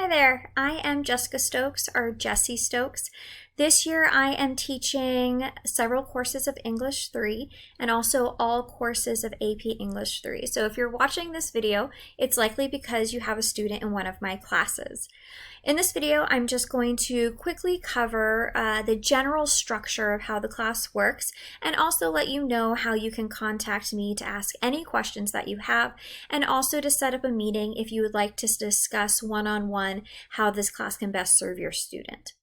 Hi there, I am Jessica Stokes, or Jessie Stokes. This year I am teaching several courses of English 3 and also all courses of AP English 3. So if you're watching this video, it's likely because you have a student in one of my classes. In this video, I'm just going to quickly cover the general structure of how the class works and also let you know how you can contact me to ask any questions that you have and also to set up a meeting if you would like to discuss one-on-one how this class can best serve your student.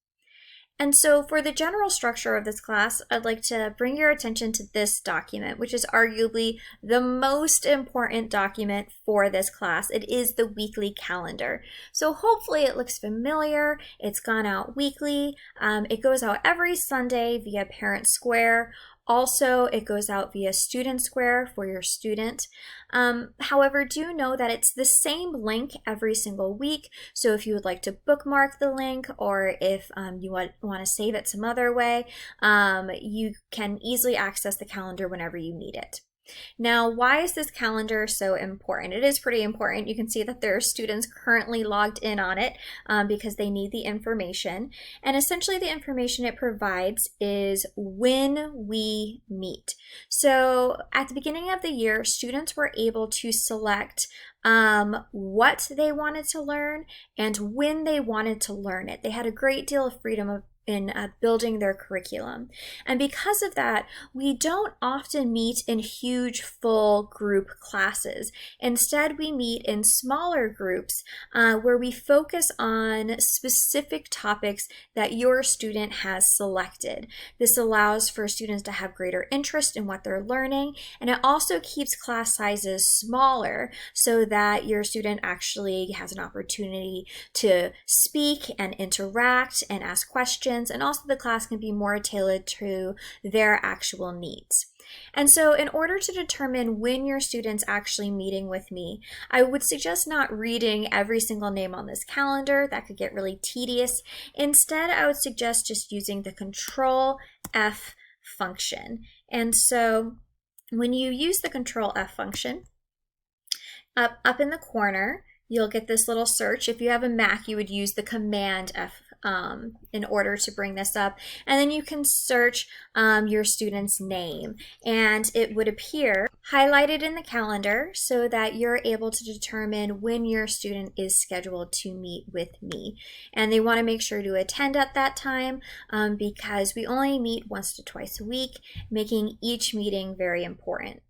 And so for the general structure of this class, I'd like to bring your attention to this document, which is arguably the most important document for this class. It is the weekly calendar. So hopefully it looks familiar. It's gone out weekly. It goes out every Sunday via Parent Square. Also, it goes out via Student Square for your student. However, do know that it's the same link every single week. So if you would like to bookmark the link or if you want to save it some other way, you can easily access the calendar whenever you need it. Now, why is this calendar so important? It is pretty important. You can see that there are students currently logged in on it because they need the information. And essentially the information it provides is when we meet. So at the beginning of the year, students were able to select what they wanted to learn and when they wanted to learn it. They had a great deal of freedom in building their curriculum. And because of that, we don't often meet in huge full group classes. Instead, we meet in smaller groups where we focus on specific topics that your student has selected. This allows for students to have greater interest in what they're learning, and it also keeps class sizes smaller so that your student actually has an opportunity to speak and interact and ask questions. And also the class can be more tailored to their actual needs. And so in order to determine when your student's actually meeting with me, I would suggest not reading every single name on this calendar. That could get really tedious. Instead, I would suggest just using the Control F function. And so when you use the Control F function, up in the corner, you'll get this little search. If you have a Mac, you would use the Command F in order to bring this up. And then you can search your student's name and it would appear highlighted in the calendar so that you're able to determine when your student is scheduled to meet with me. And they want to make sure to attend at that time because we only meet once to twice a week, making each meeting very important.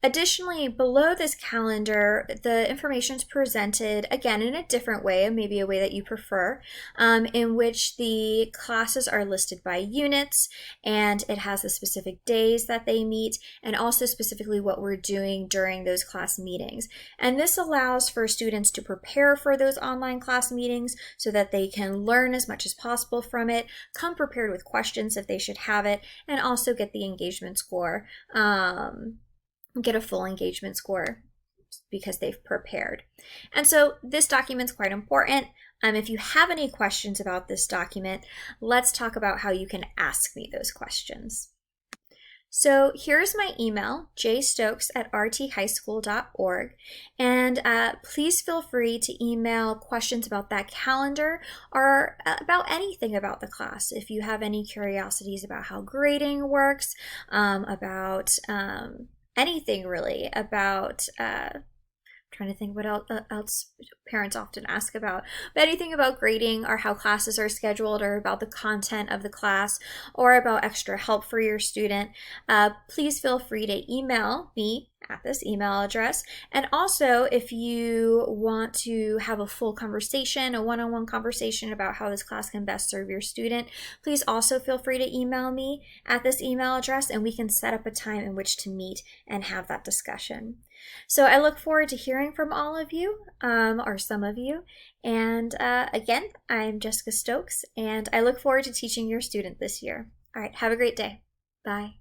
Additionally, below this calendar, the information is presented, again, in a different way, maybe a way that you prefer, in which the classes are listed by units, and it has the specific days that they meet, and also specifically what we're doing during those class meetings. And this allows for students to prepare for those online class meetings so that they can learn as much as possible from it, come prepared with questions if they should have it, and also get the engagement score. Get a full engagement score because they've prepared. And so this document's quite important. If you have any questions about this document, let's talk about how you can ask me those questions. So here's my email, jstokes@rthighschool.org, and please feel free to email questions about that calendar or about anything about the class. If you have any curiosities about how grading works, about anything really, about trying to think what else parents often ask about, but anything about grading or how classes are scheduled or about the content of the class or about extra help for your student, please feel free to email me at this email address. And also, if you want to have a full conversation, a one-on-one conversation about how this class can best serve your student, please also feel free to email me at this email address and we can set up a time in which to meet and have that discussion. So I look forward to hearing from all of you, or some of you. And again, I'm Jessica Stokes, and I look forward to teaching your student this year. All right, have a great day. Bye.